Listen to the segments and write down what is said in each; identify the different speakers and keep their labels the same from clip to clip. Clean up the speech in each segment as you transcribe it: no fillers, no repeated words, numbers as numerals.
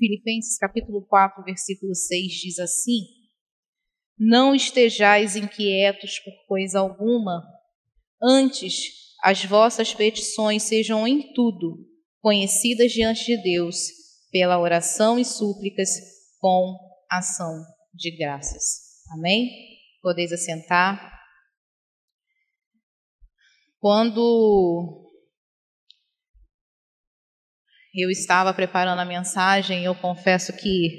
Speaker 1: Filipenses capítulo 4, versículo 6 diz assim: não estejais inquietos por coisa alguma, antes as vossas petições sejam em tudo conhecidas diante de Deus, pela oração e súplicas com ação de graças. Amém? Podeis assentar. Quando eu estava preparando a mensagem, eu confesso que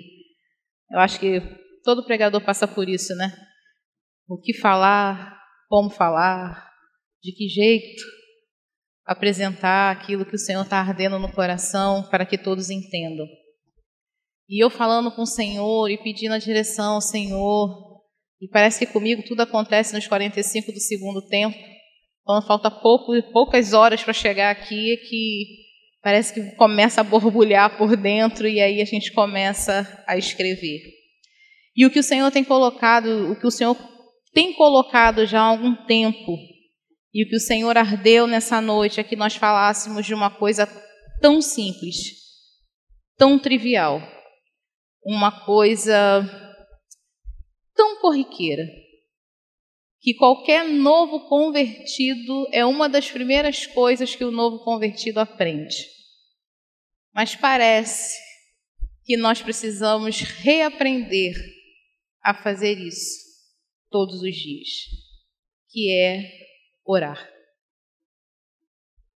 Speaker 1: eu acho que todo pregador passa por isso, né? O que falar, como falar, de que jeito apresentar aquilo que o Senhor está ardendo no coração para que todos entendam. E eu falando com o Senhor e pedindo a direção ao Senhor, e parece que comigo tudo acontece nos 45 do segundo tempo, quando falta poucas horas para chegar aqui, é que parece que começa a borbulhar por dentro e aí a gente começa a escrever. E o que o Senhor tem colocado, o que o Senhor tem colocado já há algum tempo, e o que o Senhor ardeu nessa noite é que nós falássemos de uma coisa tão simples, tão trivial, uma coisa tão corriqueira, que qualquer novo convertido é uma das primeiras coisas que o novo convertido aprende. Mas parece que nós precisamos reaprender a fazer isso todos os dias, que é orar.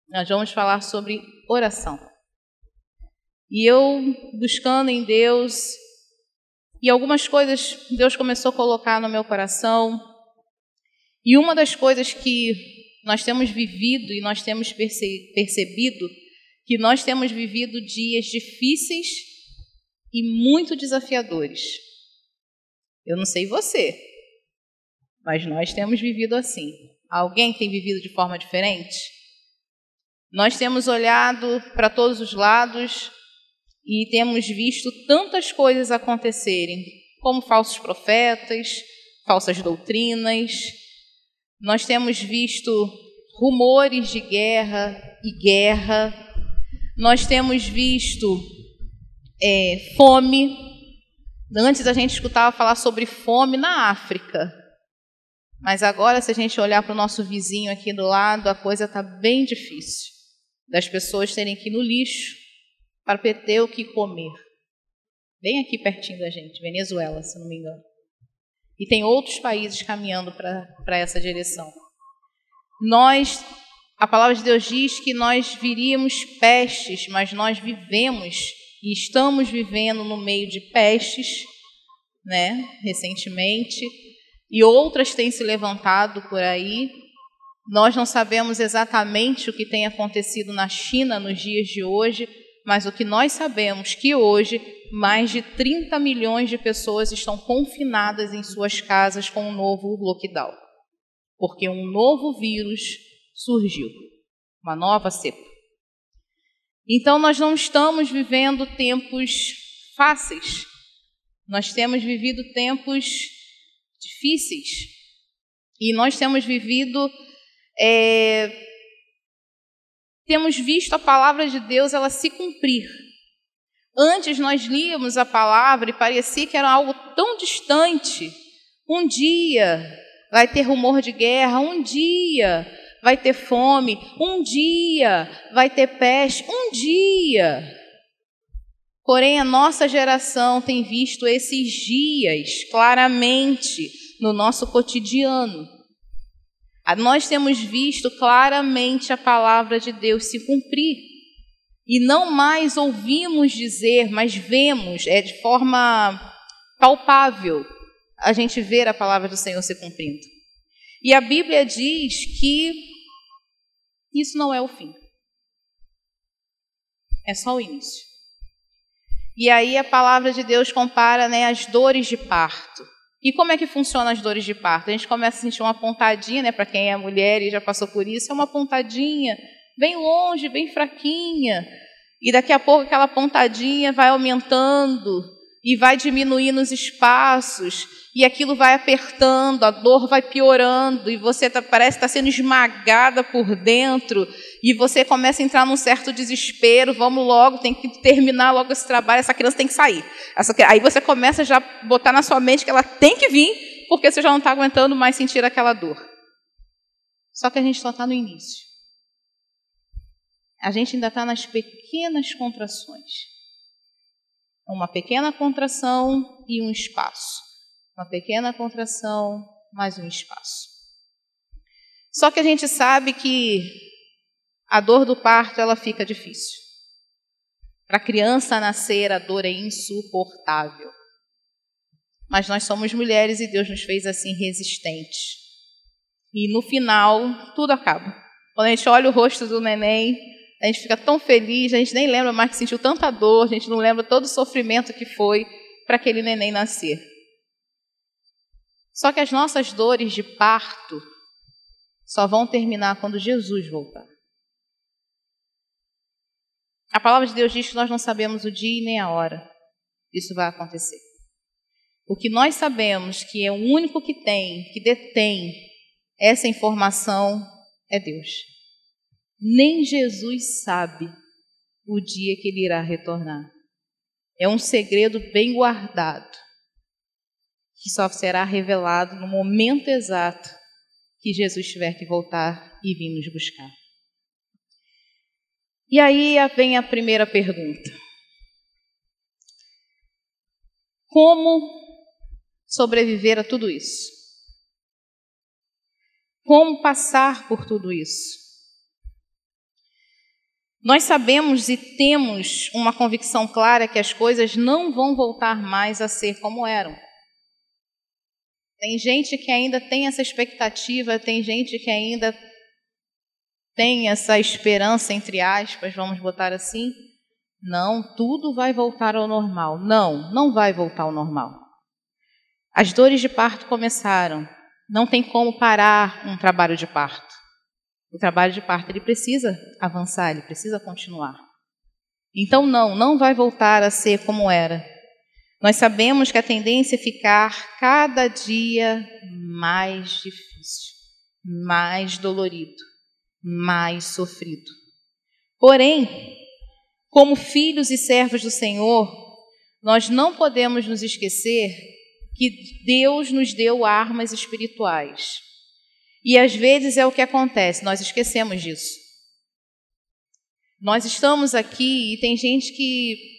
Speaker 1: Nós vamos falar sobre oração. E eu, buscando em Deus, e algumas coisas Deus começou a colocar no meu coração, e uma das coisas que nós temos vivido e nós temos percebido, que nós temos vivido dias difíceis e muito desafiadores. Eu não sei você, mas nós temos vivido assim. Alguém tem vivido de forma diferente? Nós temos olhado para todos os lados e temos visto tantas coisas acontecerem, como falsos profetas, falsas doutrinas. Nós temos visto rumores de guerra e guerra. Nós temos visto fome. Antes a gente escutava falar sobre fome na África. Mas agora, se a gente olhar para o nosso vizinho aqui do lado, a coisa está bem difícil. Das pessoas terem que ir no lixo para ter o que comer. Bem aqui pertinho da gente, Venezuela, se não me engano. E tem outros países caminhando para essa direção. A palavra de Deus diz que nós viríamos pestes, mas nós vivemos e estamos vivendo no meio de pestes, né, recentemente, e outras têm se levantado por aí. Nós não sabemos exatamente o que tem acontecido na China nos dias de hoje, mas o que nós sabemos que hoje mais de 30 milhões de pessoas estão confinadas em suas casas com um novo lockdown, porque um novo vírus surgiu, uma nova cepa. Então, nós não estamos vivendo tempos fáceis. Nós temos vivido tempos difíceis. E nós temos temos visto a palavra de Deus ela se cumprir. Antes nós líamos a palavra e parecia que era algo tão distante. Um dia vai ter rumor de guerra, um dia vai ter fome, um dia vai ter peste, um dia. Porém, a nossa geração tem visto esses dias claramente no nosso cotidiano. Nós temos visto claramente a palavra de Deus se cumprir. E não mais ouvimos dizer, mas vemos, de forma palpável, a gente ver a palavra do Senhor se cumprindo. E a Bíblia diz que isso não é o fim. É só o início. E aí a palavra de Deus compara, as dores de parto. E como é que funcionam as dores de parto? A gente começa a sentir uma pontadinha, para quem é mulher e já passou por isso, é uma pontadinha bem longe, bem fraquinha. E daqui a pouco aquela pontadinha vai aumentando e vai diminuindo os espaços. E aquilo vai apertando, a dor vai piorando e você parece estar sendo esmagada por dentro E você começa a entrar num certo desespero, vamos logo, tem que terminar logo esse trabalho, essa criança tem que sair. Aí você começa já a botar na sua mente que ela tem que vir, porque você já não está aguentando mais sentir aquela dor. Só que a gente só está no início. A gente ainda está nas pequenas contrações. Uma pequena contração e um espaço. Uma pequena contração, mais um espaço. Só que a gente sabe que a dor do parto, ela fica difícil. Para a criança nascer, a dor é insuportável. Mas nós somos mulheres e Deus nos fez assim resistentes. E no final, tudo acaba. Quando a gente olha o rosto do neném, a gente fica tão feliz, a gente nem lembra mais que sentiu tanta dor, a gente não lembra todo o sofrimento que foi para aquele neném nascer. Só que as nossas dores de parto só vão terminar quando Jesus voltar. A palavra de Deus diz que nós não sabemos o dia e nem a hora isso vai acontecer. O que nós sabemos que é o único que detém essa informação é Deus. Nem Jesus sabe o dia que ele irá retornar. É um segredo bem guardado, que só será revelado no momento exato que Jesus tiver que voltar e vir nos buscar. E aí vem a primeira pergunta. Como sobreviver a tudo isso? Como passar por tudo isso? Nós sabemos e temos uma convicção clara que as coisas não vão voltar mais a ser como eram. Tem gente que ainda tem essa expectativa, tem gente que ainda tem essa esperança, entre aspas, vamos botar assim. Não, tudo vai voltar ao normal. Não, não vai voltar ao normal. As dores de parto começaram. Não tem como parar um trabalho de parto. O trabalho de parto, ele precisa avançar, ele precisa continuar. Então, não vai voltar a ser como era. Nós sabemos que a tendência é ficar cada dia mais difícil, mais dolorido, mais sofrido. Porém, como filhos e servos do Senhor, nós não podemos nos esquecer que Deus nos deu armas espirituais. E às vezes é o que acontece, nós esquecemos disso. Nós estamos aqui e tem gente que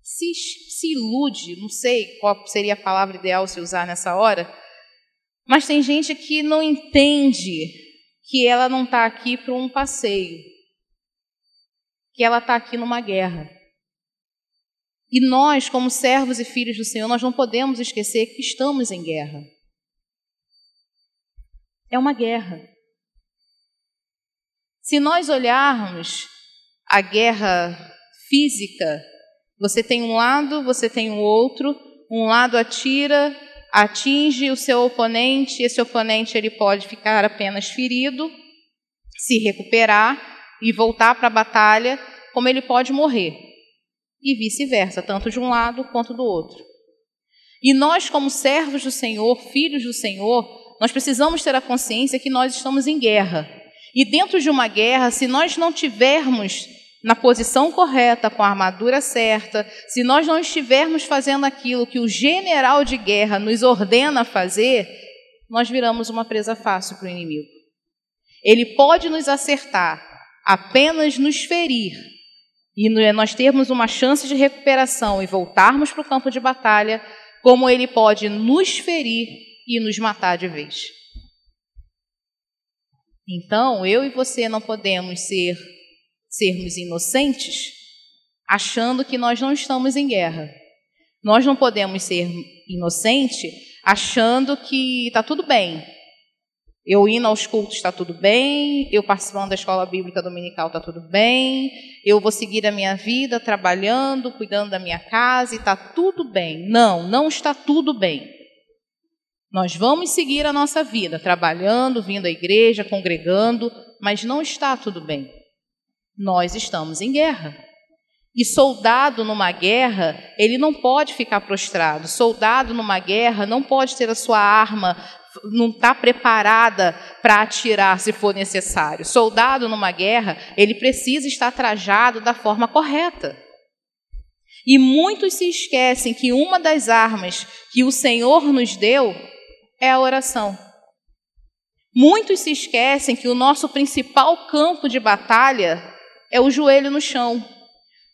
Speaker 1: se ilude, não sei qual seria a palavra ideal se usar nessa hora, mas tem gente que não entende que ela não está aqui para um passeio, que ela está aqui numa guerra. E nós, como servos e filhos do Senhor, nós não podemos esquecer que estamos em guerra. É uma guerra. Se nós olharmos a guerra física, você tem um lado, você tem o outro, um lado atira, atinge o seu oponente, esse oponente ele pode ficar apenas ferido, se recuperar e voltar para a batalha, como ele pode morrer. E vice-versa, tanto de um lado quanto do outro. E nós, como servos do Senhor, filhos do Senhor, nós precisamos ter a consciência que nós estamos em guerra. E dentro de uma guerra, se nós não tivermos na posição correta, com a armadura certa, se nós não estivermos fazendo aquilo que o general de guerra nos ordena fazer, nós viramos uma presa fácil para o inimigo. Ele pode nos acertar, apenas nos ferir, e nós termos uma chance de recuperação e voltarmos para o campo de batalha, como ele pode nos ferir e nos matar de vez. Então, eu e você não podemos sermos inocentes achando que nós não estamos em guerra. Nós não podemos ser inocentes achando que está tudo bem. Eu indo aos cultos está tudo bem, eu participando da escola bíblica dominical está tudo bem, eu vou seguir a minha vida trabalhando, cuidando da minha casa e está tudo bem. Não está tudo bem. Nós vamos seguir a nossa vida, trabalhando, vindo à igreja, congregando, mas não está tudo bem. Nós estamos em guerra. E soldado numa guerra, ele não pode ficar prostrado. Soldado numa guerra não pode ter a sua arma não está preparada para atirar se for necessário. Soldado numa guerra, ele precisa estar trajado da forma correta. E muitos se esquecem que uma das armas que o Senhor nos deu é a oração. Muitos se esquecem que o nosso principal campo de batalha é o joelho no chão.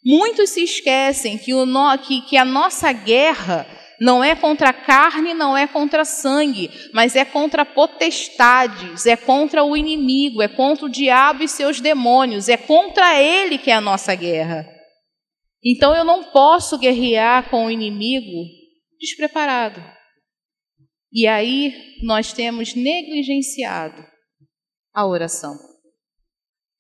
Speaker 1: Muitos se esquecem que a nossa guerra não é contra a carne, não é contra sangue, mas é contra potestades, é contra o inimigo, é contra o diabo e seus demônios, é contra ele que é a nossa guerra. Então eu não posso guerrear com o inimigo despreparado. E aí nós temos negligenciado a oração,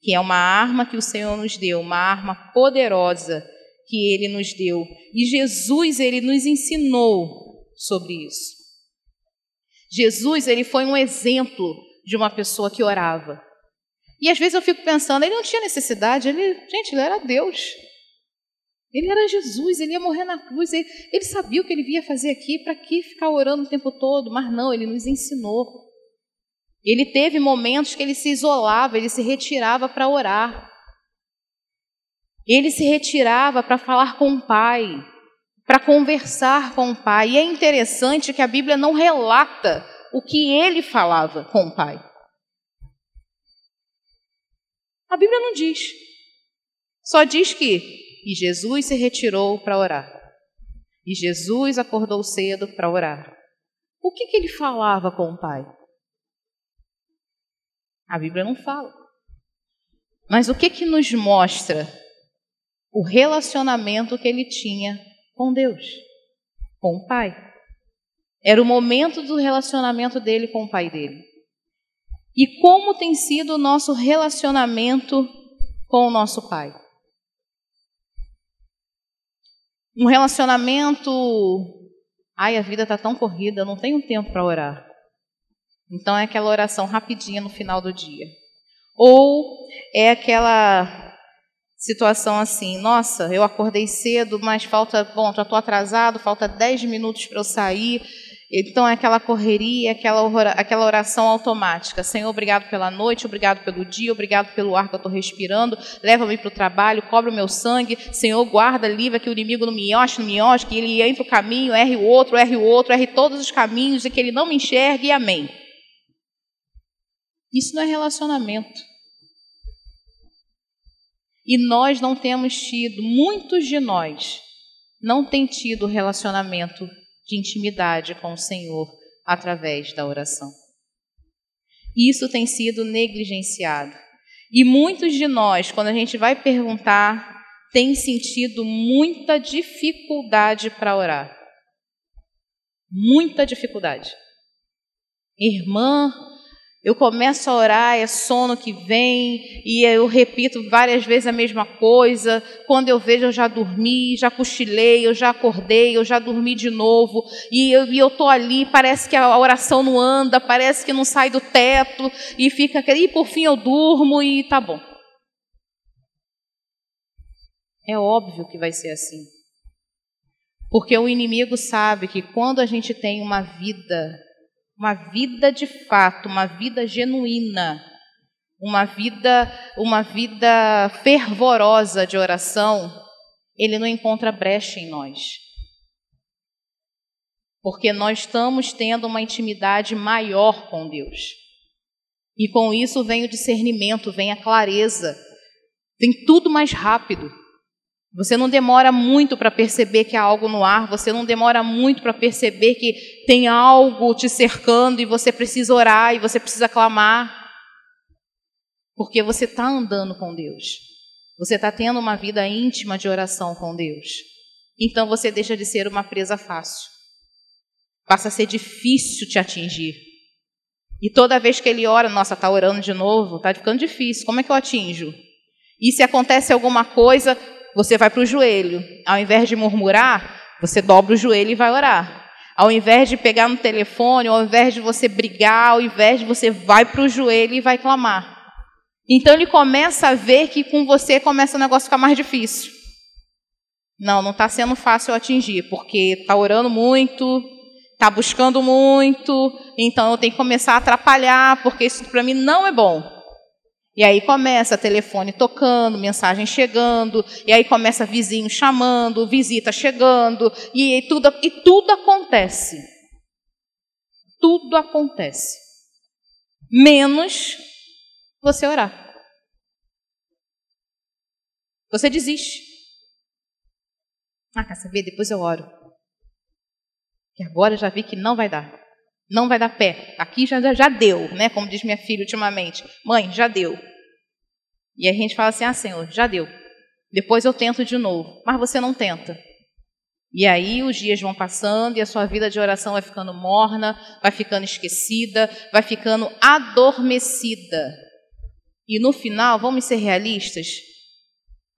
Speaker 1: que é uma arma que o Senhor nos deu, uma arma poderosa que Ele nos deu. E Jesus, Ele nos ensinou sobre isso. Jesus, Ele foi um exemplo de uma pessoa que orava. E às vezes eu fico pensando, Ele não tinha necessidade, Ele era Deus. Ele era Jesus, Ele ia morrer na cruz, ele sabia o que Ele ia fazer aqui, para que ficar orando o tempo todo? Mas não, Ele nos ensinou. Ele teve momentos que Ele se isolava, Ele se retirava para orar. Ele se retirava para falar com o Pai, para conversar com o Pai. E é interessante que a Bíblia não relata o que Ele falava com o Pai. A Bíblia não diz. Só diz que e Jesus se retirou para orar. E Jesus acordou cedo para orar. O que Ele falava com o Pai? A Bíblia não fala. Mas o que nos mostra o relacionamento que Ele tinha com Deus, com o Pai? Era o momento do relacionamento dele com o Pai dele. E como tem sido o nosso relacionamento com o nosso Pai? Um relacionamento... a vida está tão corrida, eu não tenho tempo para orar. Então é aquela oração rapidinha no final do dia. Ou é aquela situação assim, nossa, eu acordei cedo, mas já estou atrasado, falta 10 minutos para eu sair. Então é aquela correria, aquela oração automática. Senhor, obrigado pela noite, obrigado pelo dia, obrigado pelo ar que eu estou respirando, leva-me para o trabalho, cobre o meu sangue, Senhor, guarda, livra que o inimigo não me enrosque, que ele entre o caminho, erre o outro, erre todos os caminhos e que ele não me enxergue, e amém. Isso não é relacionamento. E nós não temos tido, muitos de nós não têm tido relacionamento de intimidade com o Senhor através da oração. Isso tem sido negligenciado. E muitos de nós, quando a gente vai perguntar, têm sentido muita dificuldade para orar. Muita dificuldade. Irmã, eu começo a orar, é sono que vem, e eu repito várias vezes a mesma coisa. Quando eu vejo, eu já dormi, já cochilei, eu já acordei, eu já dormi de novo. E eu estou ali, parece que a oração não anda, parece que não sai do teto, e por fim eu durmo e tá bom. É óbvio que vai ser assim. Porque o inimigo sabe que quando a gente tem uma vida de fato, uma vida genuína, uma vida fervorosa de oração, ele não encontra brecha em nós. Porque nós estamos tendo uma intimidade maior com Deus. E com isso vem o discernimento, vem a clareza, vem tudo mais rápido. Você não demora muito para perceber que há algo no ar, você não demora muito para perceber que tem algo te cercando e você precisa orar e você precisa clamar. Porque você está andando com Deus. Você está tendo uma vida íntima de oração com Deus. Então você deixa de ser uma presa fácil. Passa a ser difícil te atingir. E toda vez que ele ora, nossa, está orando de novo, está ficando difícil, como é que eu atinjo? E se acontece alguma coisa... você vai para o joelho. Ao invés de murmurar, você dobra o joelho e vai orar. Ao invés de pegar no telefone, ao invés de você brigar, ao invés de você vai para o joelho e vai clamar. Então ele começa a ver que com você começa o negócio a ficar mais difícil. Não está sendo fácil atingir, porque está orando muito, está buscando muito, então eu tenho que começar a atrapalhar, porque isso para mim não é bom. E aí começa telefone tocando, mensagem chegando, e aí começa vizinho chamando, visita chegando, e tudo acontece. Tudo acontece. Menos você orar. Você desiste. Quer saber? Depois eu oro. Que agora eu já vi que não vai dar. Não vai dar pé. Aqui já deu, né? Como diz minha filha ultimamente. Mãe, já deu. E a gente fala assim, Senhor, já deu. Depois eu tento de novo. Mas você não tenta. E aí os dias vão passando e a sua vida de oração vai ficando morna, vai ficando esquecida, vai ficando adormecida. E no final, vamos ser realistas,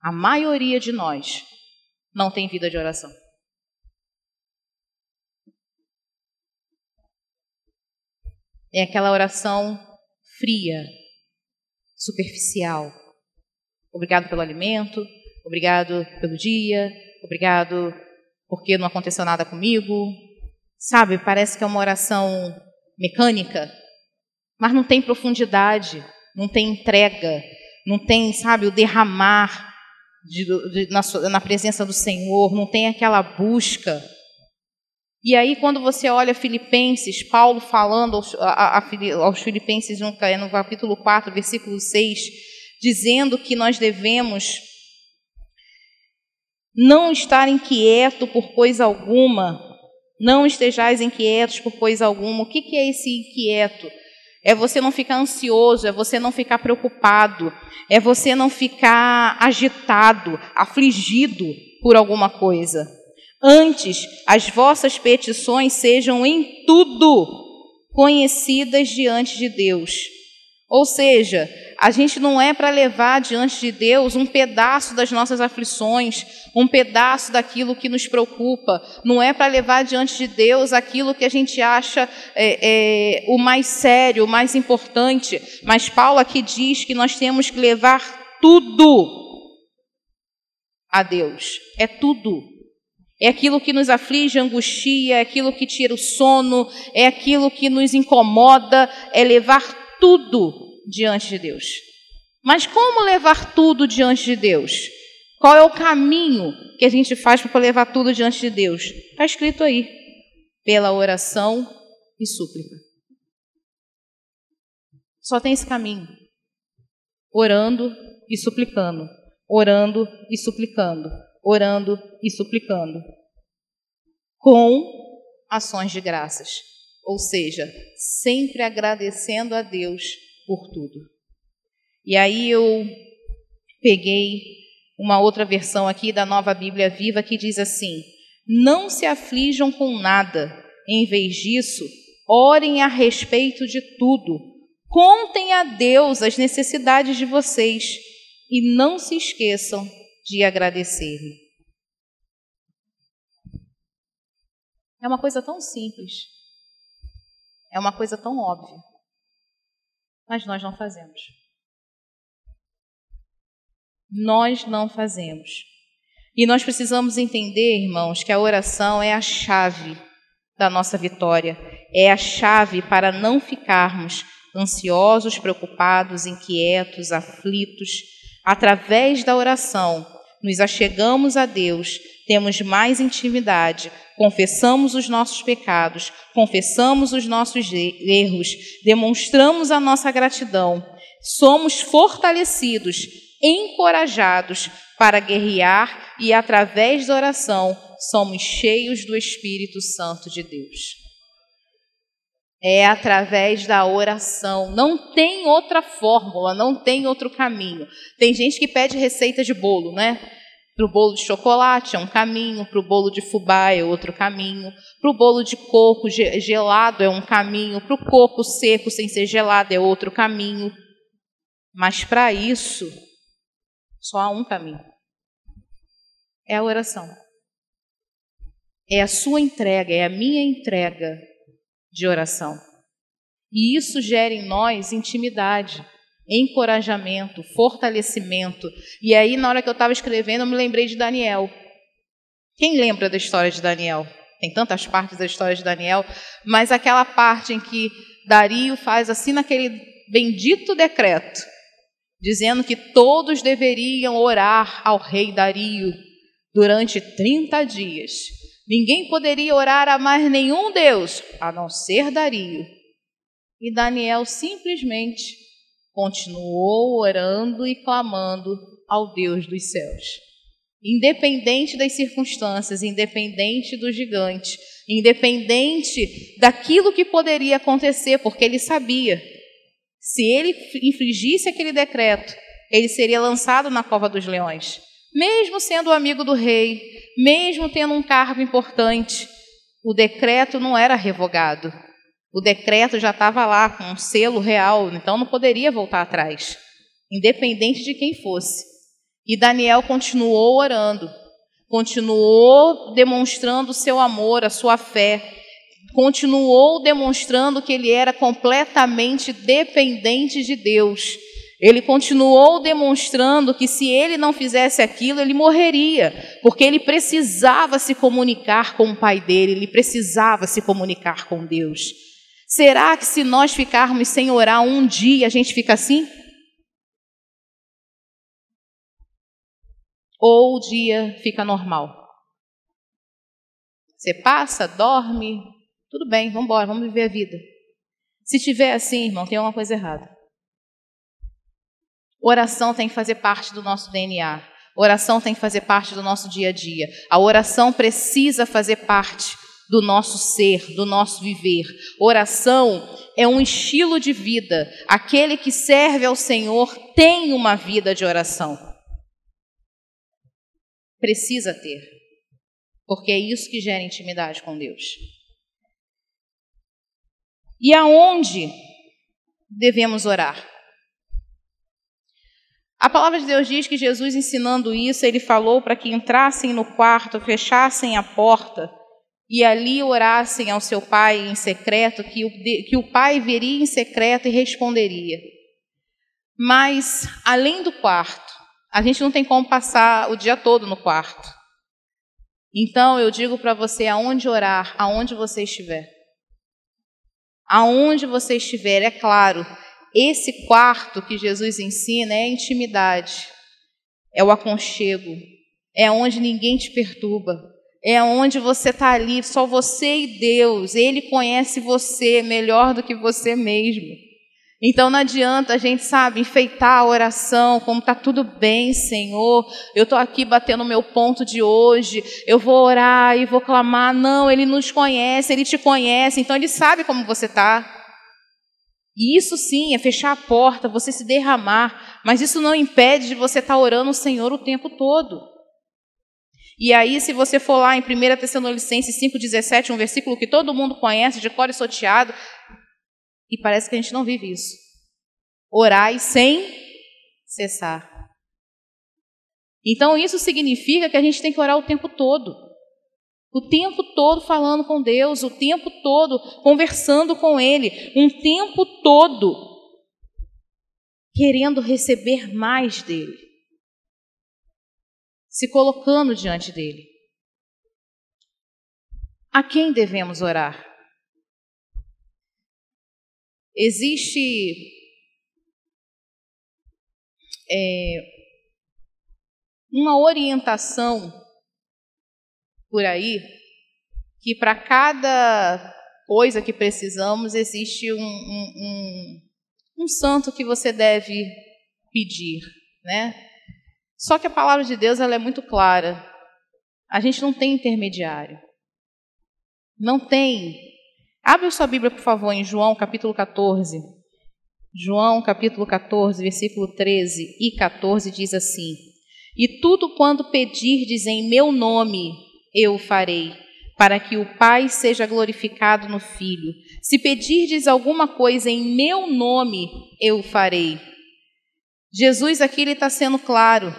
Speaker 1: a maioria de nós não tem vida de oração. É aquela oração fria, superficial. Obrigado pelo alimento, obrigado pelo dia, obrigado porque não aconteceu nada comigo. Sabe, parece que é uma oração mecânica, mas não tem profundidade, não tem entrega, não tem, sabe, o derramar na presença do Senhor, não tem aquela busca. E aí, quando você olha Filipenses, Paulo falando aos Filipenses no capítulo 4, versículo 6, dizendo que nós devemos não estar inquieto por coisa alguma, não estejais inquietos por coisa alguma. O que é esse inquieto? É você não ficar ansioso, é você não ficar preocupado, é você não ficar agitado, afligido por alguma coisa. Antes, as vossas petições sejam em tudo conhecidas diante de Deus. Ou seja, a gente não é para levar diante de Deus um pedaço das nossas aflições, um pedaço daquilo que nos preocupa. Não é para levar diante de Deus aquilo que a gente acha o mais sério, o mais importante. Mas Paulo aqui diz que nós temos que levar tudo a Deus. É tudo. É aquilo que nos aflige, angustia, é aquilo que tira o sono, é aquilo que nos incomoda, é levar tudo diante de Deus. Mas como levar tudo diante de Deus? Qual é o caminho que a gente faz para levar tudo diante de Deus? Está escrito aí, pela oração e súplica. Só tem esse caminho. Orando e suplicando. Orando e suplicando. Orando e suplicando. Com ações de graças. Ou seja, sempre agradecendo a Deus por tudo. E aí eu peguei uma outra versão aqui da Nova Bíblia Viva que diz assim: não se aflijam com nada, em vez disso, orem a respeito de tudo, contem a Deus as necessidades de vocês e não se esqueçam de agradecer-lhe. É uma coisa tão simples, é uma coisa tão óbvia, mas nós não fazemos. Nós não fazemos. E nós precisamos entender, irmãos, que a oração é a chave da nossa vitória, é a chave para não ficarmos ansiosos, preocupados, inquietos, aflitos. Através da oração, nos achegamos a Deus, temos mais intimidade, confessamos os nossos pecados, confessamos os nossos erros, demonstramos a nossa gratidão, somos fortalecidos, encorajados para guerrear e, através da oração, somos cheios do Espírito Santo de Deus. É através da oração, não tem outra fórmula, não tem outro caminho. Tem gente que pede receita de bolo, né? Para o bolo de chocolate é um caminho, para o bolo de fubá é outro caminho, para o bolo de coco gelado é um caminho, para o coco seco sem ser gelado é outro caminho. Mas para isso, só há um caminho. É a oração. É a sua entrega, é a minha entrega de oração. E isso gera em nós intimidade, encorajamento, fortalecimento. E aí, na hora que eu estava escrevendo, eu me lembrei de Daniel. Quem lembra da história de Daniel? Tem tantas partes da história de Daniel, mas aquela parte em que Dario faz assim naquele bendito decreto, dizendo que todos deveriam orar ao rei Dario durante 30 dias. Ninguém poderia orar a mais nenhum Deus, a não ser Dario. E Daniel simplesmente continuou orando e clamando ao Deus dos céus. Independente das circunstâncias, independente do gigante, independente daquilo que poderia acontecer, porque ele sabia, se ele infringisse aquele decreto, ele seria lançado na cova dos leões. Mesmo sendo amigo do rei, mesmo tendo um cargo importante, o decreto não era revogado. O decreto já estava lá com um selo real, então não poderia voltar atrás, independente de quem fosse. E Daniel continuou orando, continuou demonstrando o seu amor, a sua fé, continuou demonstrando que ele era completamente dependente de Deus. Ele continuou demonstrando que se ele não fizesse aquilo, ele morreria, porque ele precisava se comunicar com o pai dele, ele precisava se comunicar com Deus. Será que se nós ficarmos sem orar um dia, a gente fica assim? Ou o dia fica normal? Você passa, dorme, tudo bem, vamos embora, vamos viver a vida. Se tiver assim, irmão, tem alguma coisa errada. Oração tem que fazer parte do nosso DNA. Oração tem que fazer parte do nosso dia a dia. A oração precisa fazer parte do nosso ser, do nosso viver. Oração é um estilo de vida. Aquele que serve ao Senhor tem uma vida de oração. Precisa ter. Porque é isso que gera intimidade com Deus. E aonde devemos orar? A palavra de Deus diz que Jesus, ensinando isso, ele falou para que entrassem no quarto, fechassem a porta e ali orassem ao seu pai em secreto, que o pai veria em secreto e responderia. Mas, além do quarto, a gente não tem como passar o dia todo no quarto. Então, eu digo para você, aonde orar, aonde você estiver. Aonde você estiver, é claro, esse quarto que Jesus ensina é a intimidade, é o aconchego, é onde ninguém te perturba, é onde você está ali, só você e Deus. Ele conhece você melhor do que você mesmo. Então não adianta a gente, enfeitar a oração, como está tudo bem, Senhor, eu estou aqui batendo o meu ponto de hoje, eu vou orar e vou clamar. Não, Ele nos conhece, Ele te conhece, então Ele sabe como você está. E isso sim é fechar a porta, você se derramar, mas isso não impede de você estar orando o Senhor o tempo todo. E aí, se você for lá em 1 Tessalonicenses 5,17, um versículo que todo mundo conhece, de cor e salteado, e parece que a gente não vive isso. Orai sem cessar. Então, isso significa que a gente tem que orar o tempo todo. O tempo todo falando com Deus, o tempo todo conversando com Ele, um tempo todo querendo receber mais dEle, se colocando diante dEle. A quem devemos orar? Existe uma orientação por aí, que para cada coisa que precisamos existe um santo que você deve pedir, né? Só que a palavra de Deus ela é muito clara. A gente não tem intermediário. Não tem. Abre a sua Bíblia, por favor, em João capítulo 14. João capítulo 14, versículo 13 e 14 diz assim: E tudo quanto pedirdes em meu nome, eu o farei, para que o Pai seja glorificado no Filho. Se pedirdes alguma coisa em meu nome, eu o farei. Jesus aqui ele está sendo claro.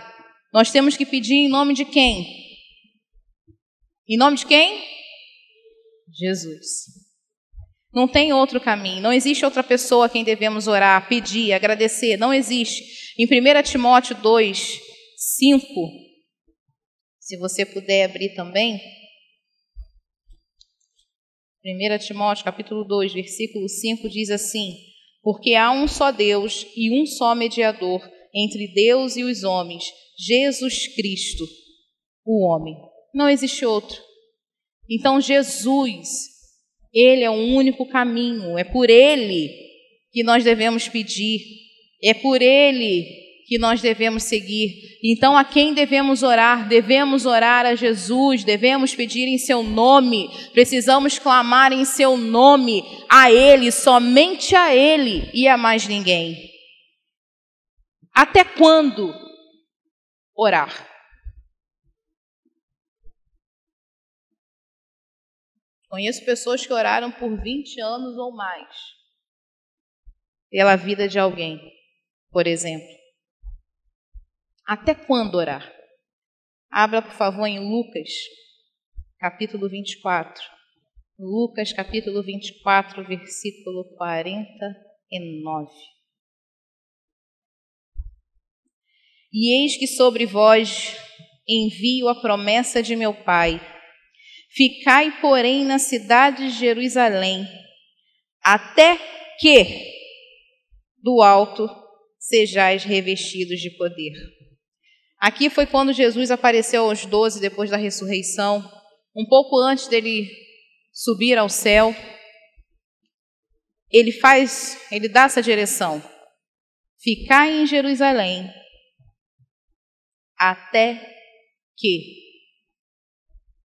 Speaker 1: Nós temos que pedir em nome de quem? Em nome de quem? Jesus. Não tem outro caminho, não existe outra pessoa a quem devemos orar, pedir, agradecer, não existe. Em 1 Timóteo 2, 5, se você puder abrir também. 1 Timóteo, capítulo 2, versículo 5, diz assim: porque há um só Deus e um só mediador entre Deus e os homens, Jesus Cristo, o homem. Não existe outro. Então Jesus, Ele é o único caminho, é por Ele que nós devemos pedir, é por Ele que nós devemos seguir. Então, a quem devemos orar? Devemos orar a Jesus, devemos pedir em seu nome, precisamos clamar em seu nome, a Ele, somente a Ele e a mais ninguém. Até quando orar? Conheço pessoas que oraram por 20 anos ou mais pela vida de alguém, por exemplo. Até quando orar? Abra, por favor, em Lucas, capítulo 24. Lucas, capítulo 24, versículo 49. E eis que sobre vós envio a promessa de meu Pai. Ficai, porém, na cidade de Jerusalém, até que do alto sejais revestidos de poder. Aqui foi quando Jesus apareceu aos 12 depois da ressurreição, um pouco antes dele subir ao céu. Ele dá essa direção: ficai em Jerusalém até que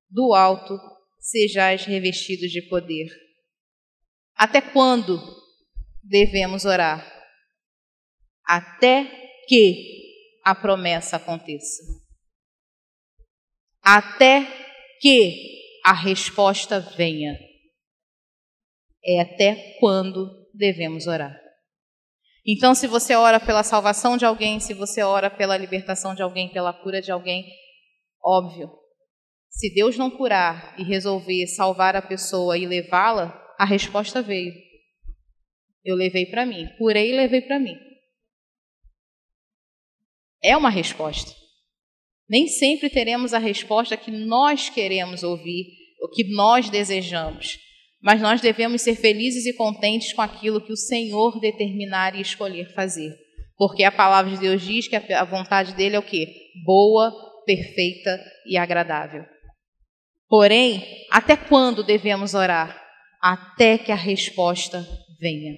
Speaker 1: do alto sejais revestidos de poder. Até quando devemos orar? Até que a promessa aconteça. Até que a resposta venha. É até quando devemos orar. Então, se você ora pela salvação de alguém, se você ora pela libertação de alguém, pela cura de alguém, óbvio, se Deus não curar e resolver salvar a pessoa e levá-la, a resposta veio. Eu levei para mim, curei e levei para mim. É uma resposta. Nem sempre teremos a resposta que nós queremos ouvir, o que nós desejamos, mas nós devemos ser felizes e contentes com aquilo que o Senhor determinar e escolher fazer, porque a palavra de Deus diz que a vontade dele é o quê? Boa, perfeita e agradável. Porém, até quando devemos orar? Até que a resposta venha,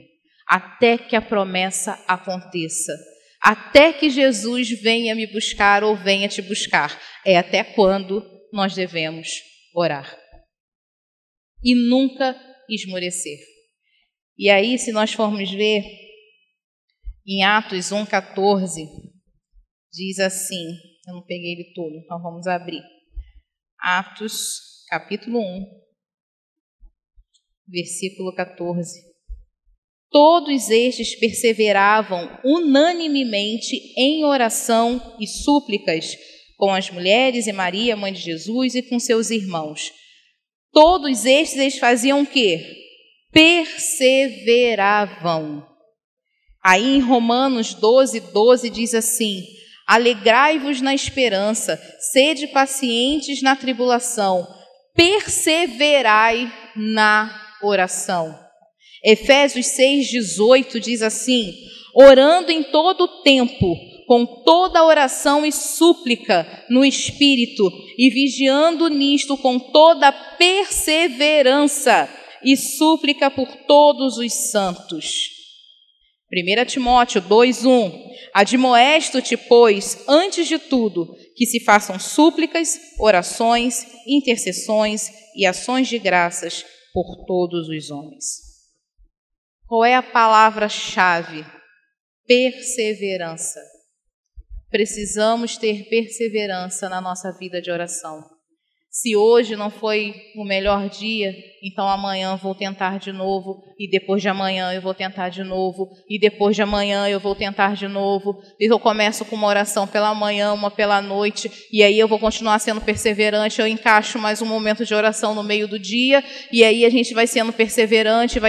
Speaker 1: até que a promessa aconteça. Até que Jesus venha me buscar ou venha te buscar. É até quando nós devemos orar. E nunca esmorecer. E aí, se nós formos ver, em Atos 1,14, diz assim, eu não peguei ele todo, então vamos abrir. Atos, capítulo 1, versículo 14. Todos estes perseveravam unanimemente em oração e súplicas com as mulheres e Maria, mãe de Jesus, e com seus irmãos. Todos estes, eles faziam o quê? Perseveravam. Aí em Romanos 12 diz assim: alegrai-vos na esperança, sede pacientes na tribulação, perseverai na oração. Efésios 6,18 diz assim: orando em todo o tempo, com toda oração e súplica no Espírito, e vigiando nisto com toda perseverança e súplica por todos os santos. 1 Timóteo 2,1: admoesto-te, pois, antes de tudo, que se façam súplicas, orações, intercessões e ações de graças por todos os homens. Qual é a palavra-chave? Perseverança. Precisamos ter perseverança na nossa vida de oração. Se hoje não foi o melhor dia, então amanhã eu vou tentar de novo, e depois de amanhã eu vou tentar de novo, e depois de amanhã eu vou tentar de novo. Eu começo com uma oração pela manhã, uma pela noite, e aí eu vou continuar sendo perseverante, eu encaixo mais um momento de oração no meio do dia, e aí a gente vai sendo perseverante,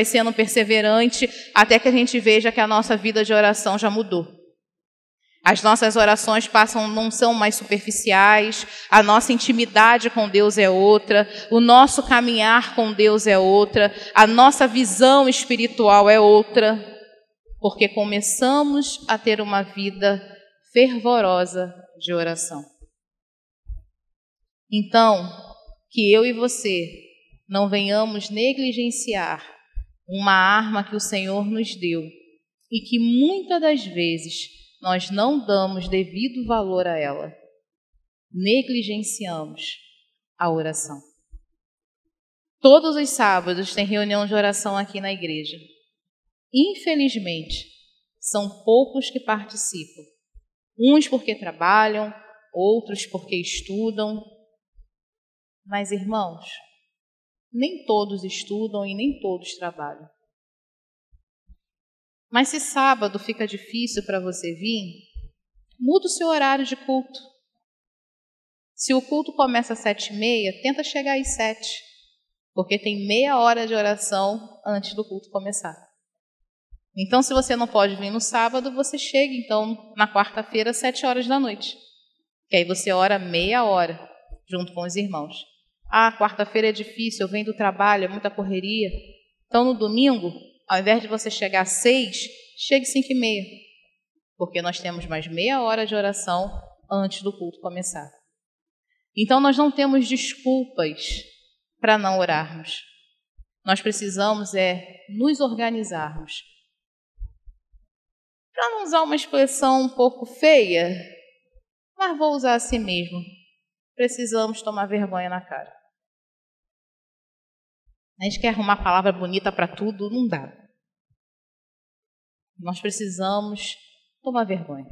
Speaker 1: até que a gente veja que a nossa vida de oração já mudou. As nossas orações não são mais superficiais, a nossa intimidade com Deus é outra, o nosso caminhar com Deus é outra, a nossa visão espiritual é outra, porque começamos a ter uma vida fervorosa de oração. Então, que eu e você não venhamos negligenciar uma arma que o Senhor nos deu e que muitas das vezes nós não damos devido valor a ela. Negligenciamos a oração. Todos os sábados tem reunião de oração aqui na igreja. Infelizmente, são poucos que participam. Uns porque trabalham, outros porque estudam. Mas, irmãos, nem todos estudam e nem todos trabalham. Mas se sábado fica difícil para você vir, muda o seu horário de culto. Se o culto começa às 7h30, tenta chegar às 7h, porque tem meia hora de oração antes do culto começar. Então, se você não pode vir no sábado, você chega, então, na quarta-feira, às 7h da noite. Que aí você ora meia hora, junto com os irmãos. Quarta-feira é difícil, eu venho do trabalho, é muita correria. Então, no domingo, ao invés de você chegar às 6h, chegue às 5h30. Porque nós temos mais meia hora de oração antes do culto começar. Então, nós não temos desculpas para não orarmos. Nós precisamos nos organizarmos. Para não usar uma expressão um pouco feia, mas vou usar assim mesmo. Precisamos tomar vergonha na cara. A gente quer arrumar palavra bonita para tudo, não dá. Nós precisamos tomar vergonha.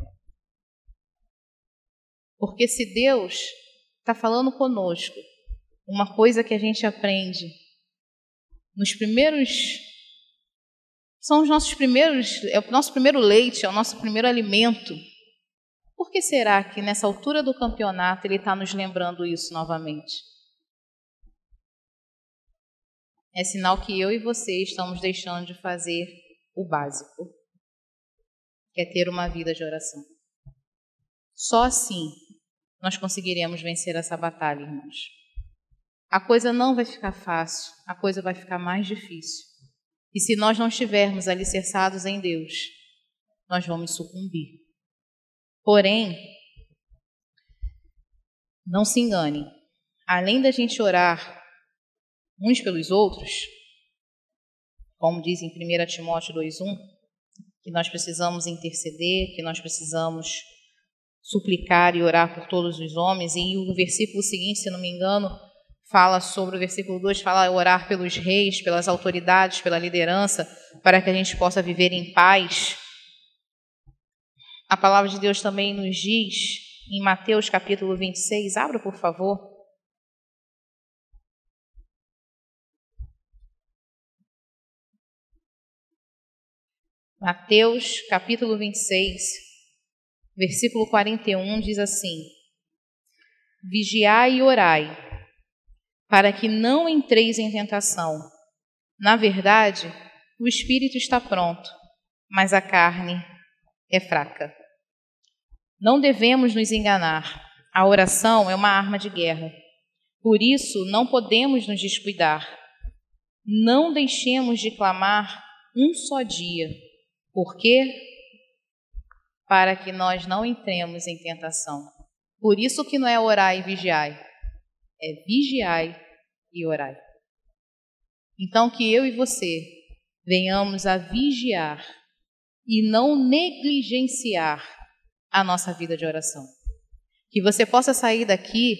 Speaker 1: Porque se Deus está falando conosco, uma coisa que a gente aprende nos primeiros... São os nossos primeiros... É o nosso primeiro leite, é o nosso primeiro alimento. Por que será que nessa altura do campeonato ele está nos lembrando isso novamente? É sinal que eu e você estamos deixando de fazer o básico, que é ter uma vida de oração. Só assim nós conseguiremos vencer essa batalha, irmãos. A coisa não vai ficar fácil, a coisa vai ficar mais difícil. E se nós não estivermos alicerçados em Deus, nós vamos sucumbir. Porém, não se engane, além da gente orar uns pelos outros, como diz em 1 Timóteo 2:1, que nós precisamos interceder, que nós precisamos suplicar e orar por todos os homens, e o versículo seguinte, se não me engano, fala sobre o versículo 2, fala orar pelos reis, pelas autoridades, pela liderança, para que a gente possa viver em paz. A palavra de Deus também nos diz, em Mateus capítulo 26, abra por favor. Mateus capítulo 26, versículo 41 diz assim: Vigiai e orai, para que não entreis em tentação. Na verdade, o espírito está pronto, mas a carne é fraca. Não devemos nos enganar. A oração é uma arma de guerra. Por isso, não podemos nos descuidar. Não deixemos de clamar um só dia. Por quê? Para que nós não entremos em tentação. Por isso que não é orar e vigiai. É vigiai e orai. Então, que eu e você venhamos a vigiar e não negligenciar a nossa vida de oração. Que você possa sair daqui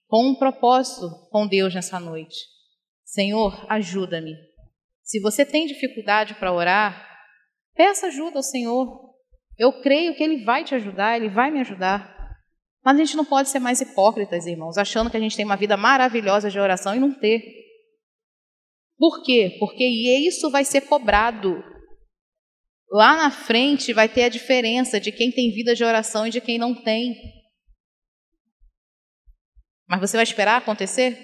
Speaker 1: com um propósito com Deus nessa noite. Senhor, ajuda-me. Se você tem dificuldade para orar, peça ajuda ao Senhor. Eu creio que Ele vai te ajudar, Ele vai me ajudar. Mas a gente não pode ser mais hipócritas, irmãos, achando que a gente tem uma vida maravilhosa de oração e não ter. Por quê? Porque isso vai ser cobrado. Lá na frente vai ter a diferença de quem tem vida de oração e de quem não tem. Mas você vai esperar acontecer?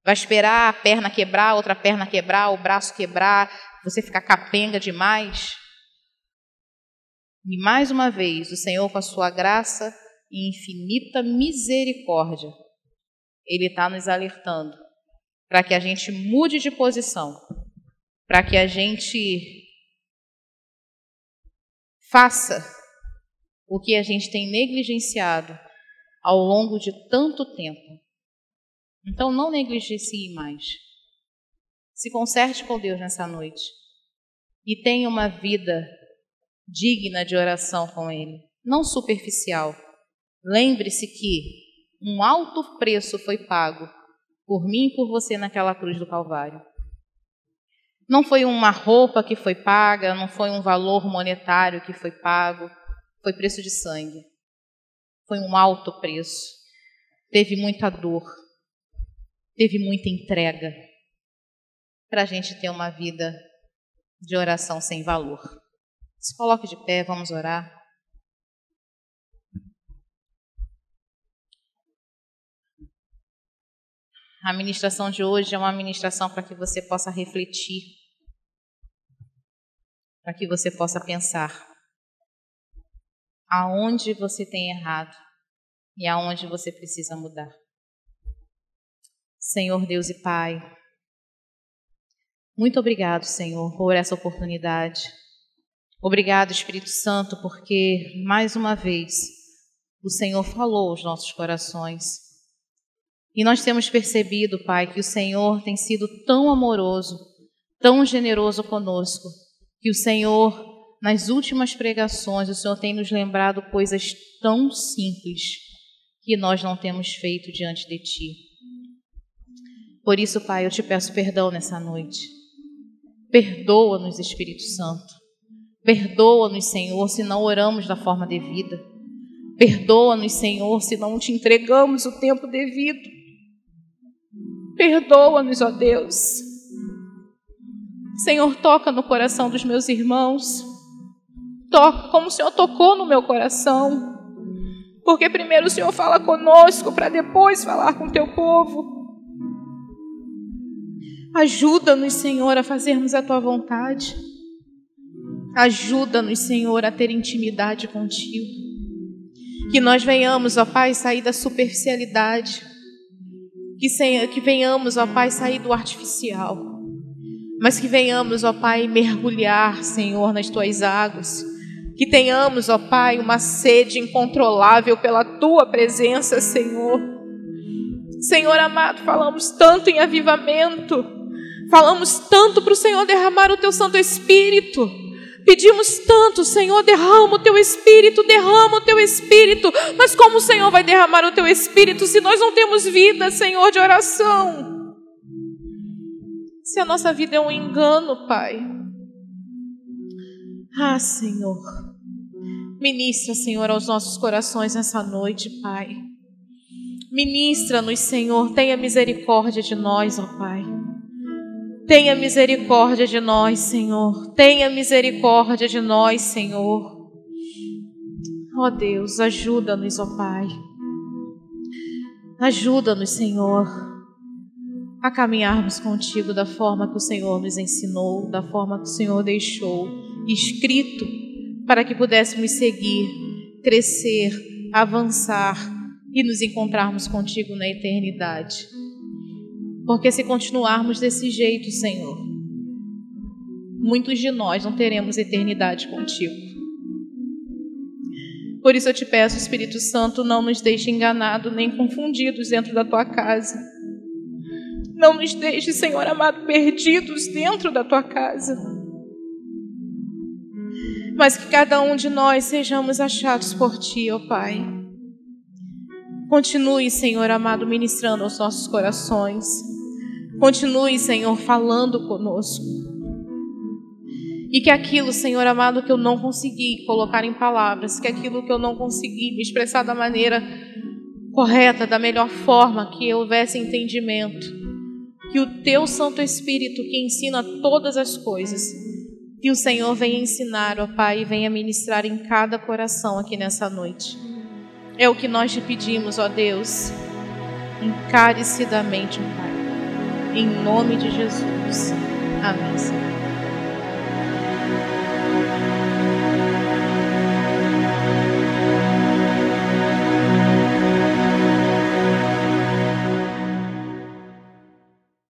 Speaker 1: Vai esperar a perna quebrar, outra perna quebrar, o braço quebrar, você ficar capenga demais? E mais uma vez, o Senhor, com a sua graça e infinita misericórdia, Ele está nos alertando para que a gente mude de posição, para que a gente faça o que a gente tem negligenciado ao longo de tanto tempo. Então, não negligencie mais. Se conserte com Deus nessa noite e tenha uma vida digna de oração com Ele, não superficial. Lembre-se que um alto preço foi pago por mim e por você naquela cruz do Calvário. Não foi uma roupa que foi paga, não foi um valor monetário que foi pago, foi preço de sangue. Foi um alto preço. Teve muita dor, teve muita entrega para a gente ter uma vida de oração sem valor. Se coloque de pé, vamos orar. A ministração de hoje é uma ministração para que você possa refletir, para que você possa pensar aonde você tem errado e aonde você precisa mudar. Senhor Deus e Pai, muito obrigado, Senhor, por essa oportunidade. Obrigado, Espírito Santo, porque, mais uma vez, o Senhor falou aos nossos corações. E nós temos percebido, Pai, que o Senhor tem sido tão amoroso, tão generoso conosco, que o Senhor, nas últimas pregações, o Senhor tem nos lembrado coisas tão simples que nós não temos feito diante de Ti. Por isso, Pai, eu te peço perdão nessa noite. Perdoa-nos, Espírito Santo. Perdoa-nos, Senhor, se não oramos da forma devida. Perdoa-nos, Senhor, se não te entregamos o tempo devido. Perdoa-nos, ó Deus. Senhor, toca no coração dos meus irmãos. Toca como o Senhor tocou no meu coração. Porque primeiro o Senhor fala conosco, para depois falar com o teu povo. Ajuda-nos, Senhor, a fazermos a tua vontade. Ajuda-nos, Senhor, a ter intimidade contigo. Que nós venhamos, ó Pai, sair da superficialidade. Que venhamos, ó Pai, sair do artificial. Mas que venhamos, ó Pai, mergulhar, Senhor, nas tuas águas. Que tenhamos, ó Pai, uma sede incontrolável pela tua presença, Senhor. Senhor amado, falamos tanto em avivamento. Falamos tanto para o Senhor derramar o teu Santo Espírito. Pedimos tanto, Senhor, derrama o teu Espírito, derrama o teu Espírito. Mas como o Senhor vai derramar o teu Espírito se nós não temos vida, Senhor, de oração? Se a nossa vida é um engano, Pai. Ah, Senhor, ministra, Senhor, aos nossos corações nessa noite, Pai. Ministra-nos, Senhor, tenha misericórdia de nós, ó Pai. Tenha misericórdia de nós, Senhor. Tenha misericórdia de nós, Senhor. Ó Deus, ajuda-nos, ó Pai. Ajuda-nos, Senhor, a caminharmos contigo da forma que o Senhor nos ensinou, da forma que o Senhor deixou escrito, para que pudéssemos seguir, crescer, avançar e nos encontrarmos contigo na eternidade. Porque se continuarmos desse jeito, Senhor, muitos de nós não teremos eternidade contigo. Por isso eu te peço, Espírito Santo, não nos deixe enganados nem confundidos dentro da tua casa. Não nos deixe, Senhor amado, perdidos dentro da tua casa. Mas que cada um de nós sejamos achados por ti, ó Pai. Continue, Senhor amado, ministrando aos nossos corações. Continue, Senhor, falando conosco. E que aquilo, Senhor amado, que eu não consegui colocar em palavras, que aquilo que eu não consegui me expressar da maneira correta, da melhor forma, que houvesse entendimento, que o teu Santo Espírito, que ensina todas as coisas, que o Senhor venha ensinar, ó Pai, e venha ministrar em cada coração aqui nessa noite. É o que nós te pedimos, ó Deus, encarecidamente, ó Pai. Em nome de Jesus. Amém, Senhor.